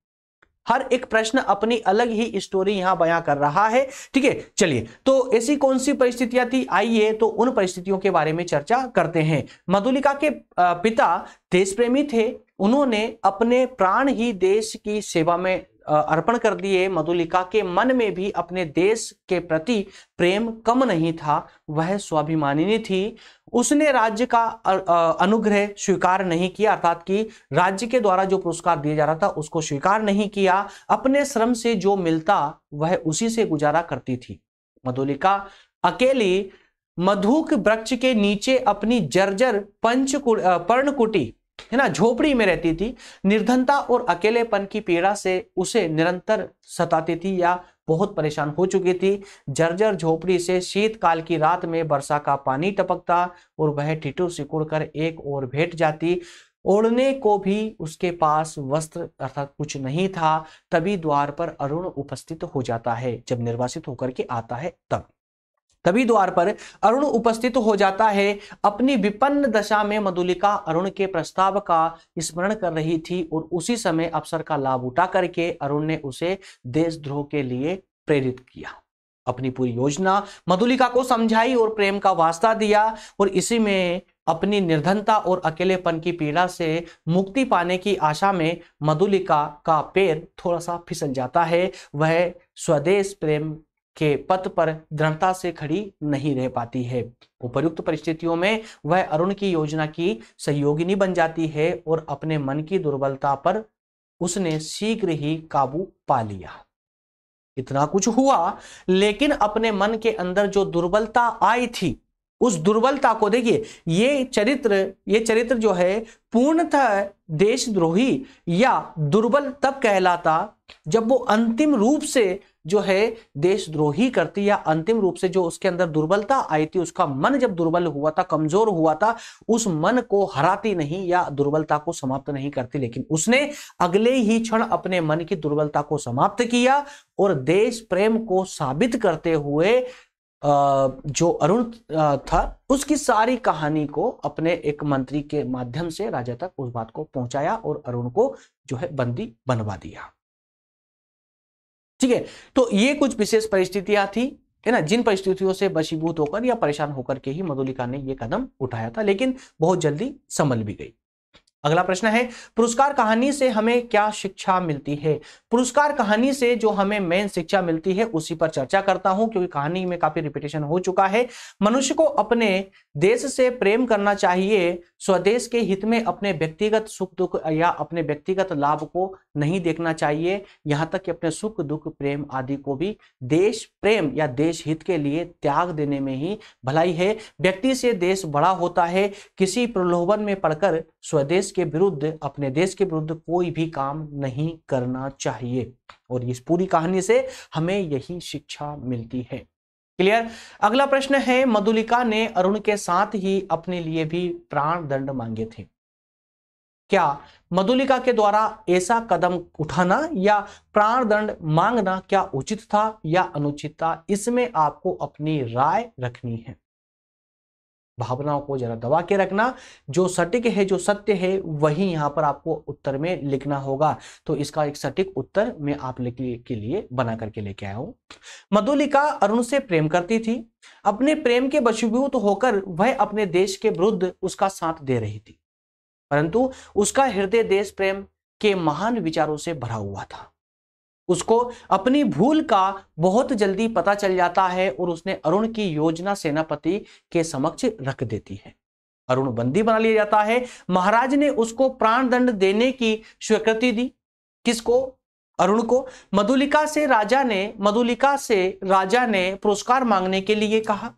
हर एक प्रश्न अपनी अलग ही स्टोरी यहां बयां कर रहा है। ठीक है, चलिए, तो ऐसी कौन सी परिस्थितियां थी, आइए तो उन परिस्थितियों के बारे में चर्चा करते हैं। मधुलिका के पिता देशप्रेमी थे। उन्होंने अपने प्राण ही देश की सेवा में अर्पण कर दिए। मधुलिका के मन में भी अपने देश के प्रति प्रेम कम नहीं था, वह स्वाभिमानिनी थी। उसने राज्य का अनुग्रह स्वीकार नहीं किया, अर्थात कि राज्य के द्वारा जो पुरस्कार दिया जा रहा था उसको स्वीकार नहीं किया। अपने श्रम से जो मिलता वह उसी से गुजारा करती थी। मधुलिका अकेली मधुक वृक्ष के नीचे अपनी जर्जर पर्णकुटी है ना झोपड़ी में रहती थी। निर्धनता और अकेलेपन की पीड़ा से उसे निरंतर सताती थी या बहुत परेशान हो चुकी थी। जर्जर झोपड़ी से शीतकाल की रात में वर्षा का पानी टपकता और वह ठिठुर सिकुड़ कर एक ओर बैठ जाती। ओढ़ने को भी उसके पास वस्त्र अर्थात कुछ नहीं था। तभी द्वार पर अरुण उपस्थित हो जाता है। जब निर्वासित होकर के आता है तभी द्वार पर अरुण उपस्थित हो जाता है। अपनी विपन्न दशा में मधुलिका अरुण के प्रस्ताव का स्मरण कर रही थी और उसी समय अवसर का लाभ उठा करके अरुण ने उसे देशद्रोह के लिए प्रेरित किया। अपनी पूरी योजना मधुलिका को समझाई और प्रेम का वास्ता दिया और इसी में अपनी निर्धनता और अकेलेपन की पीड़ा से मुक्ति पाने की आशा में मधुलिका का पैर थोड़ा सा फिसल जाता है। वह स्वदेश प्रेम के पथ पर दृढ़ता से खड़ी नहीं रह पाती है। उपर्युक्त परिस्थितियों में वह अरुण की योजना की सहयोगिनी बन जाती है और अपने मन की दुर्बलता पर उसने शीघ्र ही काबू पा लिया। इतना कुछ हुआ, लेकिन अपने मन के अंदर जो दुर्बलता आई थी उस दुर्बलता को देखिए। ये चरित्र जो है पूर्णतः देशद्रोही या दुर्बल तब कहलाता जब वो अंतिम रूप से जो है देशद्रोही करती या अंतिम रूप से जो उसके अंदर दुर्बलता आई थी, उसका मन जब दुर्बल हुआ था, कमजोर हुआ था, उस मन को हराती नहीं या दुर्बलता को समाप्त नहीं करती, लेकिन उसने अगले ही क्षण अपने मन की दुर्बलता को समाप्त किया और देश प्रेम को साबित करते हुए जो अरुण था उसकी सारी कहानी को अपने एक मंत्री के माध्यम से राजा तक उस बात को पहुंचाया और अरुण को जो है बंदी बनवा दिया। ठीक है, तो ये कुछ विशेष परिस्थितियां थी, है ना, जिन परिस्थितियों से वशीभूत होकर या परेशान होकर के ही मधुलिका ने ये कदम उठाया था, लेकिन बहुत जल्दी संभल भी गई। अगला प्रश्न है, पुरस्कार कहानी से हमें क्या शिक्षा मिलती है? पुरस्कार कहानी से जो हमें मेन शिक्षा मिलती है उसी पर चर्चा करता हूं, क्योंकि कहानी में काफी रिपीटेशन हो चुका है। मनुष्य को अपने देश से प्रेम करना चाहिए, स्वदेश के हित में अपने व्यक्तिगत सुख दुख या अपने व्यक्तिगत लाभ को नहीं देखना चाहिए, यहां तक कि अपने सुख दुख प्रेम आदि को भी देश प्रेम या देश हित के लिए त्याग देने में ही भलाई है। व्यक्ति से देश बड़ा होता है। किसी प्रलोभन में पड़कर स्वदेश के विरुद्ध, अपने देश के विरुद्ध कोई भी काम नहीं करना चाहिए। और इस पूरी कहानी से हमें यही शिक्षा मिलती है। क्लियर? अगला प्रश्न है, मधुलिका ने अरुण के साथ ही अपने लिए भी प्राण दंड मांगे थे। क्या मधुलिका के द्वारा ऐसा कदम उठाना या प्राण दंड मांगना क्या उचित था या अनुचित था? इसमें आपको अपनी राय रखनी है। भावनाओं को जरा दबा के रखना, जो सटीक है, जो सत्य है, वही यहां पर आपको उत्तर में लिखना होगा। तो इसका एक सटीक उत्तर मैं आप के लिए बना करके लेके आया हूं। मधुलिका अरुण से प्रेम करती थी। अपने प्रेम के वशीभूत होकर वह अपने देश के विरुद्ध उसका साथ दे रही थी, परंतु उसका हृदय देश प्रेम के महान विचारों से भरा हुआ था। उसको अपनी भूल का बहुत जल्दी पता चल जाता है और उसने अरुण की योजना सेनापति के समक्ष रख देती है। अरुण बंदी बना लिया जाता है। महाराज ने उसको प्राण दंड देने की स्वीकृति दी। किसको? अरुण को। मधुलिका से राजा ने पुरस्कार मांगने के लिए कहा,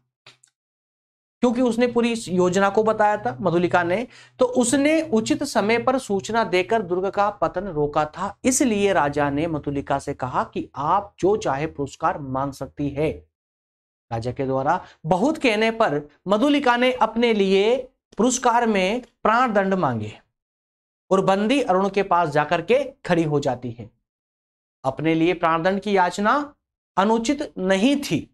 क्योंकि उसने पूरी योजना को बताया था मधुलिका ने, तो उसने उचित समय पर सूचना देकर दुर्ग का पतन रोका था। इसलिए राजा ने मधुलिका से कहा कि आप जो चाहे पुरस्कार मांग सकती है। राजा के द्वारा बहुत कहने पर मधुलिका ने अपने लिए पुरस्कार में प्राण दंड मांगे और बंदी अरुण के पास जाकर के खड़ी हो जाती है। अपने लिए प्राण दंड की याचना अनुचित नहीं थी।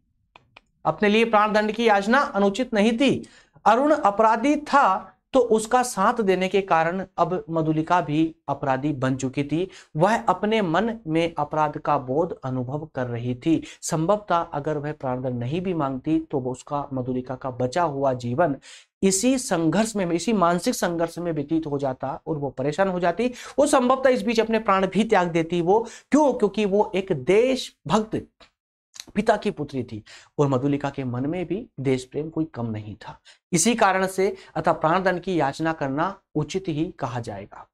अपने लिए प्राण दंड की याचना अनुचित नहीं थी। अरुण अपराधी था, तो उसका साथ देने के कारण अब मधुलिका भी अपराधी बन चुकी थी। वह अपने मन में अपराध का बोध अनुभव कर रही थी। संभवतः अगर वह प्राण दंड नहीं भी मांगती तो उसका, मधुलिका का बचा हुआ जीवन इसी संघर्ष में, इसी मानसिक संघर्ष में व्यतीत हो जाता और वो परेशान हो जाती। वो संभवतः इस बीच अपने प्राण भी त्याग देती। वो क्यों? क्योंकि वो एक देशभक्त पिता की पुत्री थी और मधुलिका के मन में भी देश प्रेम कोई कम नहीं था। इसी कारण से अतः प्राण दंड की याचना करना उचित ही कहा जाएगा।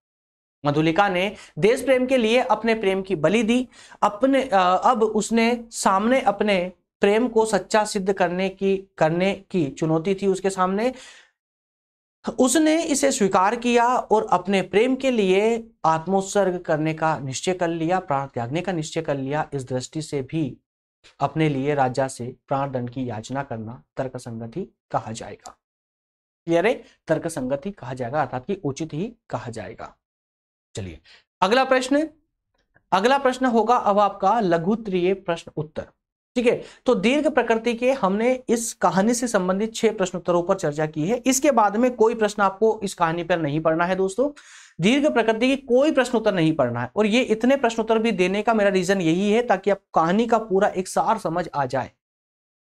मधुलिका ने देश प्रेम के लिए अपने प्रेम की बलि दी। अब उसने सामने अपने प्रेम को सच्चा सिद्ध करने की चुनौती थी उसके सामने। उसने इसे स्वीकार किया और अपने प्रेम के लिए आत्मोत्सर्ग करने का निश्चय कर लिया, प्राण त्यागने का निश्चय कर लिया। इस दृष्टि से भी अपने लिए राजा से प्राण दंड की याचना करना तर्कसंगत ही कहा जाएगा। क्लियर है? तर्कसंगत ही कहा जाएगा, अर्थात कि उचित ही कहा जाएगा। चलिए अगला प्रश्न होगा अब आपका लघुत्तरीय प्रश्न उत्तर। ठीक है, तो दीर्घ प्रकृति के हमने इस कहानी से संबंधित 6 प्रश्नोत्तरों पर चर्चा की है। इसके बाद में कोई प्रश्न आपको इस कहानी पर नहीं पढ़ना है दोस्तों। दीर्घ प्रकृति की कोई प्रश्नोत्तर नहीं पढ़ना है। और ये इतने प्रश्नोत्तर भी देने का मेरा रीजन यही है ताकि आप कहानी का पूरा एक सार समझ आ जाए।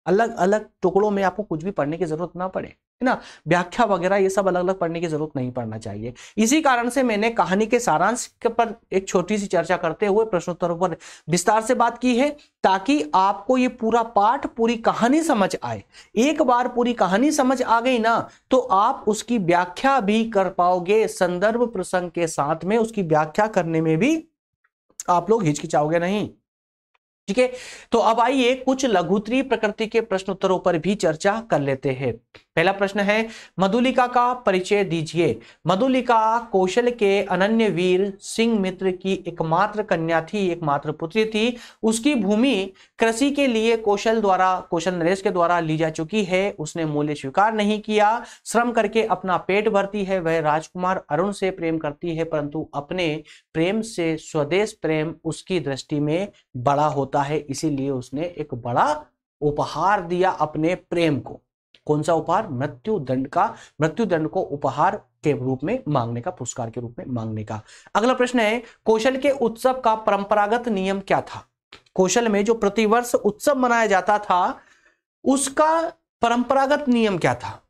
अलग अलग टुकड़ों में आपको कुछ भी पढ़ने की जरूरत ना पड़े, है ना। व्याख्या वगैरह ये सब अलग अलग पढ़ने की जरूरत नहीं पड़ना चाहिए। इसी कारण से मैंने कहानी के सारांश के पर एक छोटी सी चर्चा करते हुए प्रश्नोत्तरों पर विस्तार से बात की है, ताकि आपको ये पूरा पाठ, पूरी कहानी समझ आए। एक बार पूरी कहानी समझ आ गई ना, तो आप उसकी व्याख्या भी कर पाओगे। संदर्भ प्रसंग के साथ में उसकी व्याख्या करने में भी आप लोग हिचकिचाओगे नहीं। ठीक है, तो अब आइए कुछ लघुत्तरीय प्रकृति के प्रश्न उत्तरों पर भी चर्चा कर लेते हैं। पहला प्रश्न है, मधुलिका का परिचय दीजिए। मधुलिका कौशल के अनन्य वीर सिंह मित्र की एकमात्र कन्या थी, एकमात्र पुत्री थी। उसकी भूमि कृषि के लिए कौशल नरेश के द्वारा ली जा चुकी है। उसने मूल्य स्वीकार नहीं किया, श्रम करके अपना पेट भरती है। वह राजकुमार अरुण से प्रेम करती है, परंतु अपने प्रेम से स्वदेश प्रेम उसकी दृष्टि में बड़ा होता है, इसीलिए उसने एक बड़ा उपहार दिया अपने प्रेम को। कौन सा उपहार? मृत्यु दंड को उपहार के रूप में मांगने का, पुरस्कार के रूप में मांगने का। अगला प्रश्न है, कौशल के उत्सव का परंपरागत नियम क्या था? कौशल में जो प्रतिवर्ष उत्सव मनाया जाता था उसका परंपरागत नियम क्या था?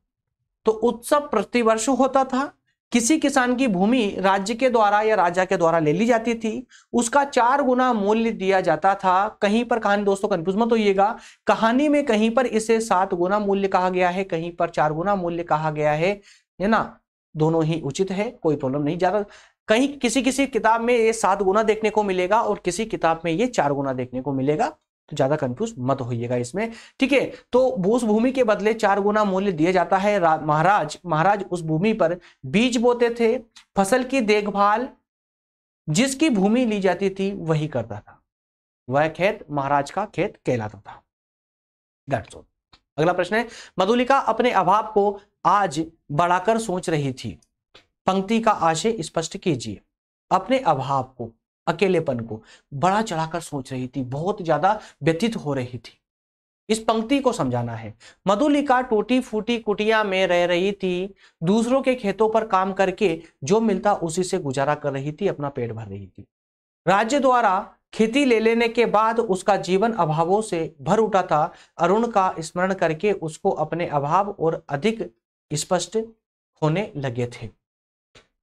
तो उत्सव प्रतिवर्ष होता था, किसी किसान की भूमि राज्य के द्वारा या राजा के द्वारा ले ली जाती थी, उसका 4 गुना मूल्य दिया जाता था। कहीं पर कहानी दोस्तों कंफ्यूज मत होइएगा, कहानी में कहीं पर इसे 7 गुना मूल्य कहा गया है, कहीं पर 4 गुना मूल्य कहा गया है ना, दोनों ही उचित है, कोई प्रॉब्लम नहीं। ज्यादा कहीं किसी किसी किताब में ये 7 गुना देखने को मिलेगा और किसी किताब में ये 4 गुना देखने को मिलेगा, तो ज्यादा कंफ्यूज मत होइएगा इसमें, ठीक है। तो उस भूमि के बदले 4 गुना मूल्य दिया जाता है। महाराज उस भूमि पर बीज बोते थे, फसल की देखभाल जिसकी भूमि ली जाती थी वही करता था, वह खेत महाराज का खेत कहलाता था। That's all. अगला प्रश्न है, मधुलिका अपने अभाव को आज बढ़ाकर सोच रही थी। पंक्ति का आशय स्पष्ट कीजिए। अपने अभाव को, अकेलेपन को बड़ा चढ़ाकर सोच रही थी, बहुत ज्यादा व्यथित हो रही थी। इस पंक्ति को समझाना है। मधुलिका टूटी फूटी कुटिया में रह रही थी, दूसरों के खेतों पर काम करके जो मिलता उसी से गुजारा कर रही थी, अपना पेट भर रही थी। राज्य द्वारा खेती ले लेने के बाद उसका जीवन अभावों से भर उठा था। अरुण का स्मरण करके उसको अपने अभाव और अधिक स्पष्ट होने लगे थे।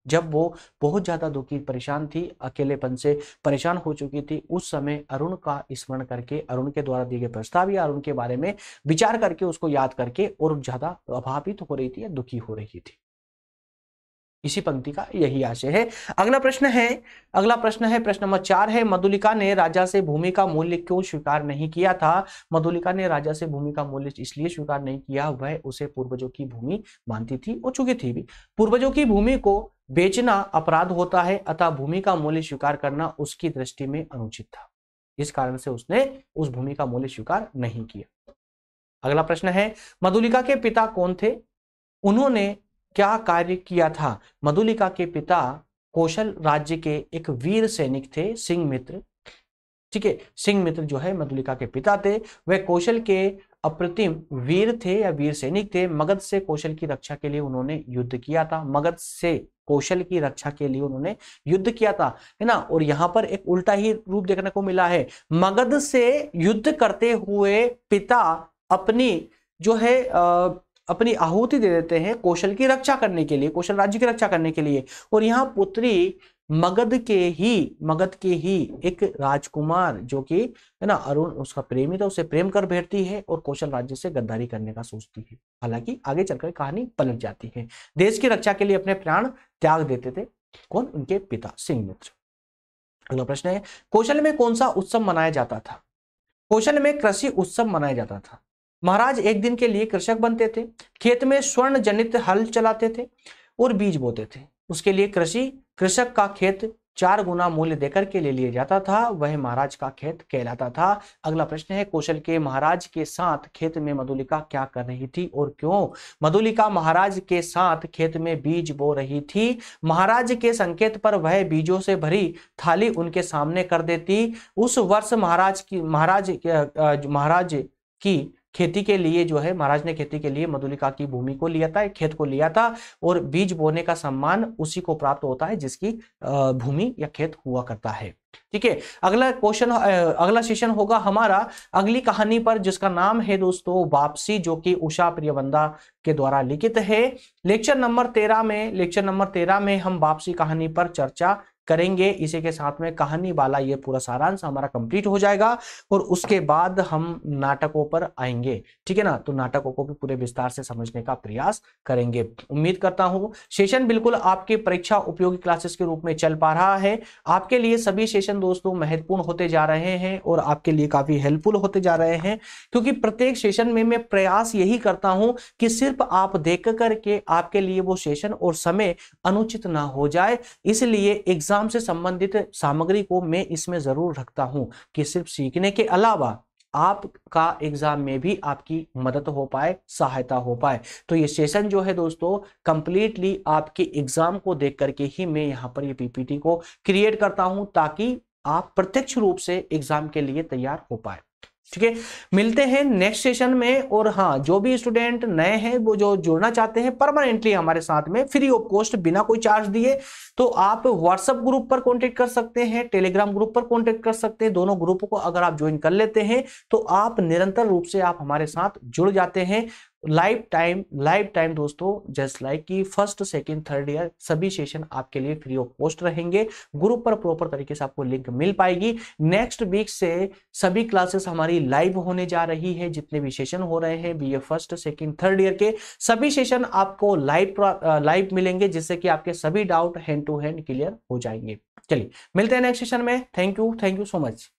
जब वो बहुत ज्यादा दुखी परेशान थी, अकेलेपन से परेशान हो चुकी थी, उस समय अरुण का स्मरण करके, अरुण के द्वारा दिए गए प्रस्ताव या अरुण के बारे में विचार करके, उसको याद करके और ज्यादा अभावित हो रही थी या दुखी हो रही थी। इसी पंक्ति का यही आशय है। अगला प्रश्न है प्रश्न नंबर 4 है, मधुलिका ने राजा से भूमि का मूल्य क्यों स्वीकार नहीं किया था? मधुलिका ने राजा से भूमि का मूल्य इसलिए स्वीकार नहीं किया, वह उसे पूर्वजों की भूमि मानती थी और चुकी थी भी। पूर्वजों की भूमि को बेचना अपराध होता है, अतः भूमि का मूल्य स्वीकार करना उसकी दृष्टि में अनुचित था। इस कारण से उसने उस भूमि का मूल्य स्वीकार नहीं किया। अगला प्रश्न है, मधुलिका के पिता कौन थे? उन्होंने क्या कार्य किया था? मधुलिका के पिता कौशल राज्य के एक वीर सैनिक थे, सिंहमित्र, ठीक है। सिंहमित्र जो है मधुलिका के पिता थे, वह कौशल के अप्रतिम वीर थे या वीर सैनिक थे। मगध से कौशल की रक्षा के लिए उन्होंने युद्ध किया था, मगध से कौशल की रक्षा के लिए उन्होंने युद्ध किया था, है ना। और यहां पर एक उल्टा ही रूप देखने को मिला है। मगध से युद्ध करते हुए पिता अपनी जो है अपनी आहुति दे देते हैं कौशल की रक्षा करने के लिए, कौशल राज्य की रक्षा करने के लिए। और यहाँ पुत्री मगध के ही एक राजकुमार जो कि है ना अरुण उसका प्रेमी था, उसे प्रेम कर बैठती है और कौशल राज्य से गद्दारी करने का सोचती है। हालांकि आगे चलकर कहानी पलट जाती है। देश की रक्षा के लिए अपने प्राण त्याग देते थे कौन? उनके पिता सिंहमित्र। अगला प्रश्न है, कौशल में कौन सा उत्सव मनाया जाता था? कौशल में कृषि उत्सव मनाया जाता था। महाराज एक दिन के लिए कृषक बनते थे, खेत में स्वर्ण जनित हल चलाते थे और बीज बोते थे। उसके लिए कृषक का खेत 4 गुना मूल्य देकर के ले लिया जाता था, वह महाराज का खेत कहलाता था। अगला प्रश्न है, कौशल के महाराज के साथ खेत में मधुलिका क्या कर रही थी और क्यों? मधुलिका महाराज के साथ खेत में बीज बो रही थी। महाराज के संकेत पर वह बीजों से भरी थाली उनके सामने कर देती। उस वर्ष महाराज की खेती के लिए जो है महाराज ने खेती के लिए मधुलिका की भूमि को लिया था, खेत को लिया था, और बीज बोने का सम्मान उसी को प्राप्त होता है जिसकी भूमि या खेत हुआ करता है। ठीक है, अगला सेशन होगा हमारा अगली कहानी पर, जिसका नाम है दोस्तों वापसी, जो कि उषा प्रियवंदा के द्वारा लिखित है। लेक्चर नंबर 13 में हम वापसी कहानी पर चर्चा करेंगे। इसी के साथ में कहानी वाला ये पूरा सारांश हमारा कंप्लीट हो जाएगा और उसके बाद हम नाटकों पर आएंगे, ठीक है ना। तो नाटकों को भी पूरे विस्तार से समझने का प्रयास करेंगे। उम्मीद करता हूं सेशन बिल्कुल आपके परीक्षा उपयोगी क्लासेस के रूप में चल पा रहा है। आपके लिए सभी सेशन दोस्तों महत्वपूर्ण होते जा रहे हैं और आपके लिए काफी हेल्पफुल होते जा रहे हैं, क्योंकि प्रत्येक सेशन में मैं प्रयास यही करता हूं कि सिर्फ आप देख करके आपके लिए वो सेशन और समय अनुचित ना हो जाए। इसलिए एग्जाम से संबंधित सामग्री को मैं इसमें जरूर रखता हूं कि सिर्फ सीखने के अलावा आपका एग्जाम में भी आपकी मदद हो पाए, सहायता हो पाए। तो ये सेशन जो है दोस्तों कंप्लीटली आपके एग्जाम को देख करके ही मैं यहाँ पर ये पीपीटी को क्रिएट करता हूं, ताकि आप प्रत्यक्ष रूप से एग्जाम के लिए तैयार हो पाए। ठीक है, मिलते हैं नेक्स्ट सेशन में। और हाँ, जो भी स्टूडेंट नए हैं वो जो जुड़ना चाहते हैं परमानेंटली हमारे साथ में फ्री ऑफ कॉस्ट बिना कोई चार्ज दिए, तो आप व्हाट्सएप ग्रुप पर कांटेक्ट कर सकते हैं, टेलीग्राम ग्रुप पर कांटेक्ट कर सकते हैं। दोनों ग्रुप को अगर आप ज्वाइन कर लेते हैं तो आप निरंतर रूप से आप हमारे साथ जुड़ जाते हैं लाइफ टाइम दोस्तों, जस्ट लाइक कि फर्स्ट सेकंड थर्ड ईयर सभी सेशन आपके लिए फ्री ऑफ कॉस्ट रहेंगे। ग्रुप पर प्रॉपर तरीके से आपको लिंक मिल पाएगी। नेक्स्ट वीक से सभी क्लासेस हमारी लाइव होने जा रही है। जितने भी सेशन हो रहे हैं BA first second third year के सभी सेशन आपको लाइव मिलेंगे, जिससे कि आपके सभी doubt hand to hand clear हो जाएंगे। चलिए मिलते हैं नेक्स्ट सेशन में। Thank you so much.